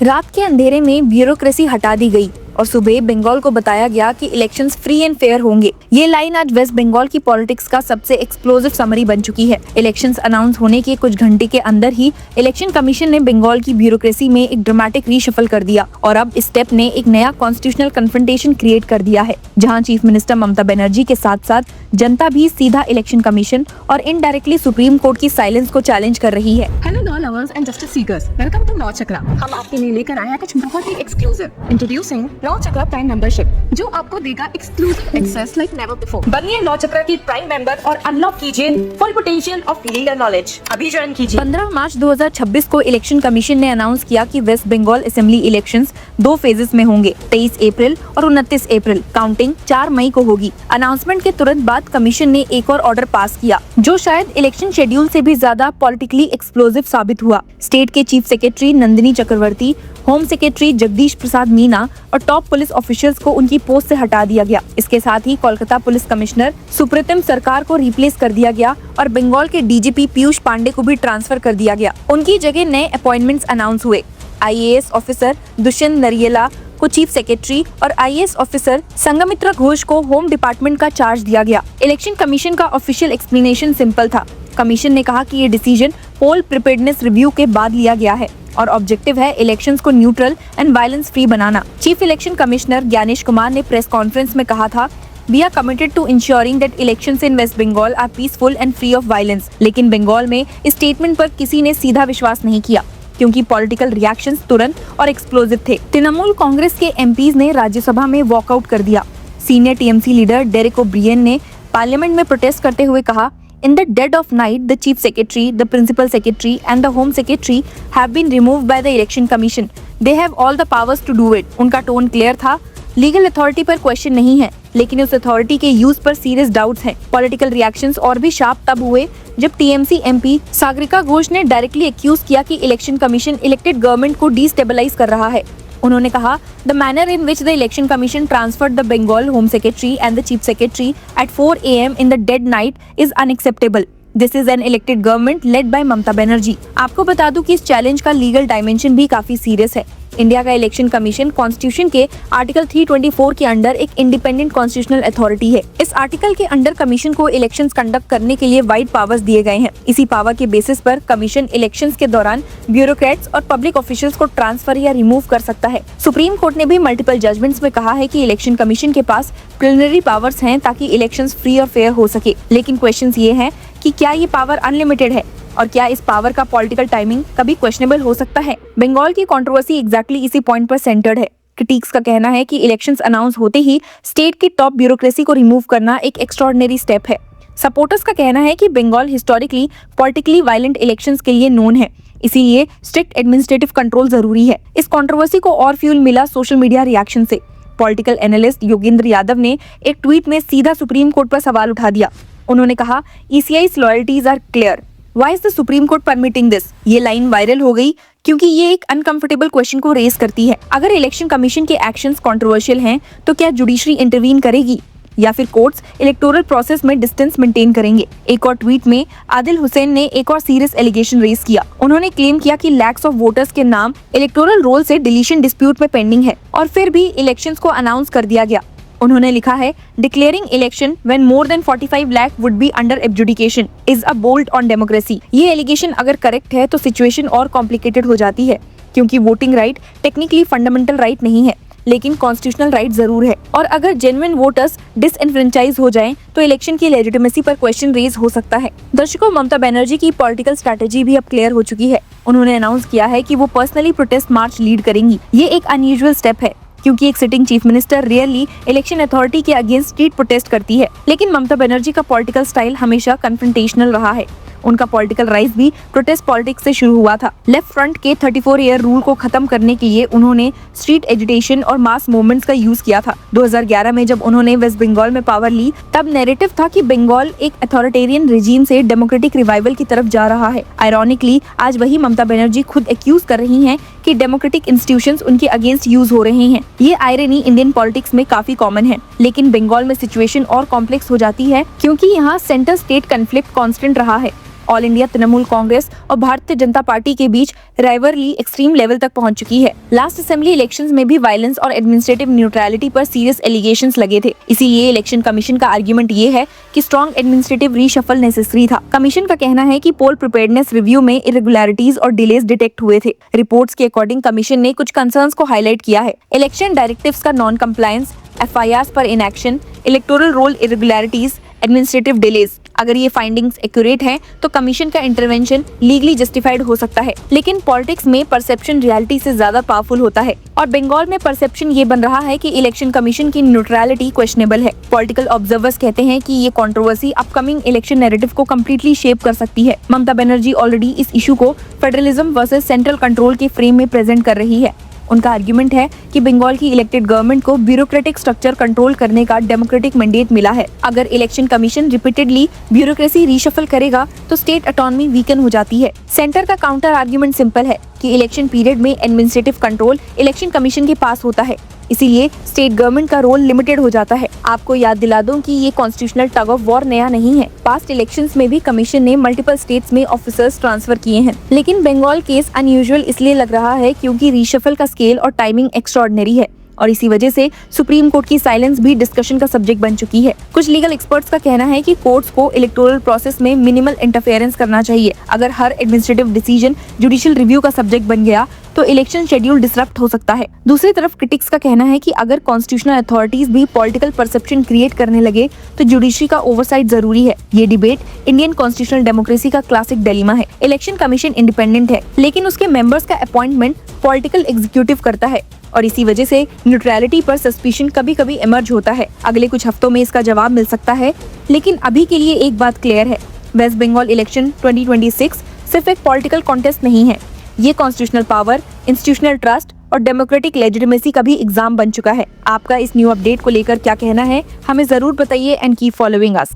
रात के अंधेरे में ब्यूरोक्रेसी हटा दी गई और सुबह बंगाल को बताया गया कि इलेक्शंस फ्री एंड फेयर होंगे। ये लाइन आज वेस्ट बंगाल की पॉलिटिक्स का सबसे एक्सप्लोसिव समरी बन चुकी है। इलेक्शंस अनाउंस होने के कुछ घंटे के अंदर ही इलेक्शन कमीशन ने बंगाल की ब्यूरोक्रेसी में एक ड्रामेटिक रीशफल कर दिया और अब इस स्टेप ने एक नया कॉन्स्टिट्यूशनल कन्फ्रंटेशन क्रिएट कर दिया है, जहां चीफ मिनिस्टर ममता बनर्जी के साथ साथ जनता भी सीधा इलेक्शन कमीशन और इनडायरेक्टली सुप्रीम कोर्ट की साइलेंस को चैलेंज कर रही है। Hello law lovers and justice seekers, welcome to law Chakra. हम आपके लिए लेकर आए हैं कुछ बहुत ही exclusive. Introducing law Chakra prime membership, जो आपको देगा exclusive access like never before. बनिए लॉ चक्रा की प्राइम मेंबर और अनलॉक कीजिए full potential of legal knowledge. अभी ज्वाइन कीजिए। 15 मार्च 2026 को इलेक्शन कमीशन ने अनाउंस किया कि west Bengal assembly elections 2 phases में होंगे, 23 अप्रैल और 29 अप्रैल। काउंटिंग 4 मई को होगी। अनाउंसमेंट के तुरंत बाद कमीशन ने एक और ऑर्डर पास किया, जो शायद इलेक्शन शेड्यूल से भी ज्यादा पॉलिटिकली एक्सप्लोसिव साबित हुआ। स्टेट के चीफ सेक्रेटरी नंदिनी चक्रवर्ती, होम सेक्रेटरी जगदीश प्रसाद मीना और टॉप पुलिस ऑफिशियल्स को उनकी पोस्ट से हटा दिया गया। इसके साथ ही कोलकाता पुलिस कमिश्नर सुप्रीतम सरकार को रिप्लेस कर दिया गया और बंगाल के डीजीपी पीयूष पांडे को भी ट्रांसफर कर दिया गया। उनकी जगह नए अपॉइंटमेंट्स अनाउंस हुए। आईएएस ऑफिसर दुष्यंत नरियला को चीफ सेक्रेटरी और आईएएस ऑफिसर संगमित्रा घोष को होम डिपार्टमेंट का चार्ज दिया गया। इलेक्शन कमीशन का ऑफिशियल एक्सप्लेनेशन सिंपल था। कमीशन ने कहा कि ये डिसीजन पोल प्रिपेयर्डनेस रिव्यू के बाद लिया गया है और ऑब्जेक्टिव है इलेक्शंस को न्यूट्रल एंड वायलेंस फ्री बनाना। Chief election commissioner Gyanesh Kumar ने प्रेस कॉन्फ्रेंस में कहा था, We are committed to ensuring that elections in West Bengal are peaceful and free of violence। लेकिन बंगाल में इस स्टेटमेंट पर किसी ने सीधा विश्वास नहीं किया, क्योंकि पॉलिटिकल रिएक्शंस तुरंत और एक्सप्लोसिव थे। तृणमूल कांग्रेस के एमपीज ने राज्यसभा में वॉकआउट कर दिया। Senior TMC leader Derek O'Brien ने पार्लियामेंट में प्रोटेस्ट करते हुए कहा, In the dead of night, the chief secretary, the principal secretary and the home secretary have been removed by the election commission. They have all the powers to do it। उनका tone clear था। Legal authority पर question नहीं है, लेकिन उस authority के use पर serious doubts हैं। पॉलिटिकल रिएक्शंस और भी शार्प तब हुए जब टीएमसी एमपी सागरिका घोष ने डायरेक्टली एक्यूज किया कि इलेक्शन कमीशन इलेक्टेड गवर्नमेंट को डिस्टेबलाइज कर रहा है। उन्होंने कहा, the manner in which the election commission transferred the Bengal home secretary and the chief secretary at 4 AM in the dead night is unacceptable. This is an elected government led by Mamata Banerjee. आपको बता दूं कि इस चैलेंज का legal dimension भी काफी serious है। India का इलेक्शन कमीशन कॉन्स्टिट्यूशन के आर्टिकल 324 के अंडर एक इंडिपेंडेंट कॉन्स्टिट्यूशनल अथॉरिटी है। इस आर्टिकल के अंडर कमीशन को इलेक्शंस कंडक्ट करने के लिए वाइड पावर्स दिए गए हैं। इसी पावर के बेसिस पर कमीशन इलेक्शंस के दौरान ब्यूरोक्रेट्स और पब्लिक ऑफिशियल्स को ट्रांसफर या रिमूव कर सकता है। सुप्रीम कोर्ट ने भी मल्टीपल जजमेंट्स में कहा है कि इलेक्शन कमीशन के पास प्रिलिमिनरी पावर्स हैं ताकि इलेक्शंस फ्री और फेयर हो सके। लेकिन क्वेश्चंस ये हैं कि क्या ये पावर अनलिमिटेड है और क्या इस पावर का पॉलिटिकल टाइमिंग कभी क्वेश्चनेबल हो सकता है। बंगाल की कंट्रोवर्सी एग्जैक्टली इसी पॉइंट पर सेंटर्ड है। क्रिटिक्स का कहना है कि इलेक्शंस अनाउंस होते ही स्टेट की टॉप ब्यूरोक्रेसी को रिमूव करना एक एक्स्ट्राऑर्डिनरी स्टेप है। सपोर्टर्स का कहना है कि Bengal historically politically violent elections के लिए नोन है, इसीलिए स्ट्रिक्ट एडमिनिस्ट्रेटिव कंट्रोल जरूरी है। इस कंट्रोवर्सी को और फ्यूल मिला सोशल मीडिया रिएक्शन से। पॉलिटिकल एनालिस्ट योगेंद्र यादव ने एक ट्वीट में सीधा सुप्रीम कोर्ट पर सवाल उठा दिया। उन्होंने कहा, ECI's loyalties are clear, Why is the Supreme Court permitting this? ये लाइन वायरल हो गई क्योंकि ये एक अनकंफर्टेबल क्वेश्चन को रेज करती है। अगर इलेक्शन कमीशन के एक्शंस कंट्रोवर्शियल हैं, तो क्या जुडिशरी इंटरवीन करेगी या फिर कोर्ट्स इलेक्टोरल प्रोसेस में डिस्टेंस मेंटेन करेंगे? एक और ट्वीट में आदिल हुसैन ने एक और सीरियस एलिगेशन रेज किया। उन्होंने क्लेम किया कि लैक्स ऑफ वोटर्स के नाम इलेक्टोरल रोल से डिलीशन डिस्प्यूट में पेंडिंग है और फिर भी इलेक्शंस को अनाउंस कर दिया गया। उन्होंने लिखा है, declaring election when more than 45 lakh would be under adjudication is a bold on democracy. ये एलिगेशन अगर करेक्ट है तो सिचुएशन और कॉम्प्लिकेटेड हो जाती है, क्योंकि voting right technically fundamental right नहीं है, लेकिन कॉन्स्टिट्यूशनल राइट जरूर है। और अगर जेन्युइन वोटर्स डिसएनफ्रेंचाइज हो जाएं, तो इलेक्शन की लेजिटिमेसी पर क्वेश्चन रेज हो सकता है। दर्शकों, ममता बनर्जी की पॉलिटिकल स्ट्रैटेजी भी अब क्लियर हो चुकी है। उन्होंने अनाउंस किया है कि वो पर्सनली प्रोटेस्ट मार्च लीड करेंगी। ये एक अनयूजुअल स्टेप है, क्योंकि एक sitting chief minister rarely election authority के अगेंस्ट स्ट्रीट प्रोटेस्ट करती है। लेकिन ममता बनर्जी का पॉलिटिकल स्टाइल हमेशा कन्फ्रंटेशनल रहा है। उनका पॉलिटिकल राइज भी प्रोटेस्ट पॉलिटिक्स से शुरू हुआ था। लेफ्ट फ्रंट के 34 ईयर रूल को खत्म करने के लिए उन्होंने स्ट्रीट एजिटेशन और मास मूवमेंट्स का यूज किया था। 2011 में जब उन्होंने वेस्ट बंगाल में पावर ली, तब नैरेटिव था कि बंगाल एक अथॉरिटेरियन रिजीम से डेमोक्रेटिक रिवाइवल की तरफ जा रहा है। आयरॉनिकली आज वही ममता बनर्जी खुद एक्यूज कर रही हैं कि डेमोक्रेटिक इंस्टीट्यूशंस उनके अगेंस्ट यूज हो रहे हैं। ये आयरनी इंडियन पॉलिटिक्स में काफी कॉमन है, लेकिन बंगाल में सिचुएशन और कॉम्प्लेक्स हो जाती है, क्योंकि यहाँ सेंटर स्टेट कॉन्फ्लिक्ट कांस्टेंट रहा है। ऑल इंडिया तृणमूल कांग्रेस और भारतीय जनता पार्टी के बीच राइवलरी एक्सट्रीम लेवल तक पहुंच चुकी है। लास्ट असेंबली इलेक्शंस में भी वायलेंस और एडमिनिस्ट्रेटिव न्यूट्रलिटी पर सीरियस एलिगेशंस लगे थे। इसीलिए इलेक्शन कमीशन का आर्गुमेंट ये है कि स्ट्रॉन्ग एडमिनिस्ट्रेटिव रीशफल नेसेसरी था। कमीशन का कहना है कि पोल प्रिपेयर्डनेस रिव्यू में इरेगुलरिटीज और डिलेज डिटेक्ट हुए थे। रिपोर्ट्स के अकॉर्डिंग कमीशन ने कुछ कंसर्न्स को हाईलाइट किया है। इलेक्शन डायरेक्टिव्स का नॉन कंप्लायंस, FIRs पर inaction, electoral roll irregularities, administrative delays. अगर ये फाइंडिंग्स एक्यूरेट हैं, तो कमीशन का इंटरवेंशन लीगली जस्टिफाइड हो सकता है। लेकिन पॉलिटिक्स में परसेप्शन रियलिटी से ज्यादा पावरफुल होता है और बंगाल में परसेप्शन ये बन रहा है कि इलेक्शन कमीशन की न्यूट्रलिटी क्वेश्चनेबल है। पॉलिटिकल ऑब्जर्वर्स कहते हैं कि ये कंट्रोवर्सी अपकमिंग इलेक्शन नैरेटिव को कम्प्लीटली शेप कर सकती है। ममता बनर्जी ऑलरेडी इस इशू को फेडरलिज्म वर्सेस सेंट्रल कंट्रोल के फ्रेम में प्रेजेंट कर रही है। उनका आर्गुमेंट है कि बंगाल की इलेक्टेड गवर्नमेंट को ब्यूरोक्रेटिक स्ट्रक्चर कंट्रोल करने का डेमोक्रेटिक मैंडेट मिला है। अगर election commission repeatedly bureaucracy reshuffle करेगा तो स्टेट ऑटोनॉमी वीकन हो जाती है। सेंटर का काउंटर आर्गुमेंट सिंपल है कि इलेक्शन पीरियड में एडमिनिस्ट्रेटिव कंट्रोल इलेक्शन कमीशन के पास होता है, इसीलिए स्टेट गवर्नमेंट का रोल लिमिटेड हो जाता है। आपको याद दिला दूं कि ये कॉन्स्टिट्यूशनल टग ऑफ वॉर नया नहीं है। पास्ट इलेक्शंस में भी कमीशन ने मल्टीपल स्टेट्स में ऑफिसर्स ट्रांसफर किए हैं। लेकिन बंगाल केस अनयूजुअल इसलिए लग रहा है क्योंकि रीशफल का स्केल और टाइमिंग एक्स्ट्राऑर्डिनरी है और इसी वजह से सुप्रीम कोर्ट की साइलेंस भी डिस्कशन का सब्जेक्ट बन चुकी है। कुछ लीगल एक्सपर्ट्स का कहना है कि कोर्ट्स को इलेक्टोरल प्रोसेस में मिनिमल इंटरफेरेंस करना चाहिए। अगर हर एडमिनिस्ट्रेटिव डिसीजन जुडिशियल रिव्यू का सब्जेक्ट बन गया तो इलेक्शन शेड्यूल डिसरप्ट हो सकता है। दूसरी तरफ क्रिटिक्स का कहना है कि अगर कॉन्स्टिट्यूशनल अथॉरिटीज भी पॉलिटिकल परसेप्शन क्रिएट करने लगे तो जुडिशरी का ओवरसाइट जरूरी है। ये डिबेट इंडियन कॉन्स्टिट्यूशनल डेमोक्रेसी का क्लासिक डिलेमा है। इलेक्शन कमीशन इंडिपेंडेंट है, लेकिन उसके मेंबर्स का अपॉइंटमेंट पॉलिटिकल एग्जीक्यूटिव करता है और इसी वजह से न्यूट्रलिटी पर सस्पिशन कभी कभी इमर्ज होता है। अगले कुछ हफ्तों में इसका जवाब मिल सकता है, लेकिन अभी के लिए एक बात क्लियर है, वेस्ट बंगाल इलेक्शन 2026 सिर्फ एक पॉलिटिकल कॉन्टेस्ट नहीं है। ये कॉन्स्टिट्यूशनल पावर, इंस्टीट्यूशनल ट्रस्ट और डेमोक्रेटिक लेजिटिमेसी का भी एग्जाम बन चुका है। आपका इस न्यू अपडेट को लेकर क्या कहना है, हमें जरूर बताइए एंड कीप फॉलोइंग अस।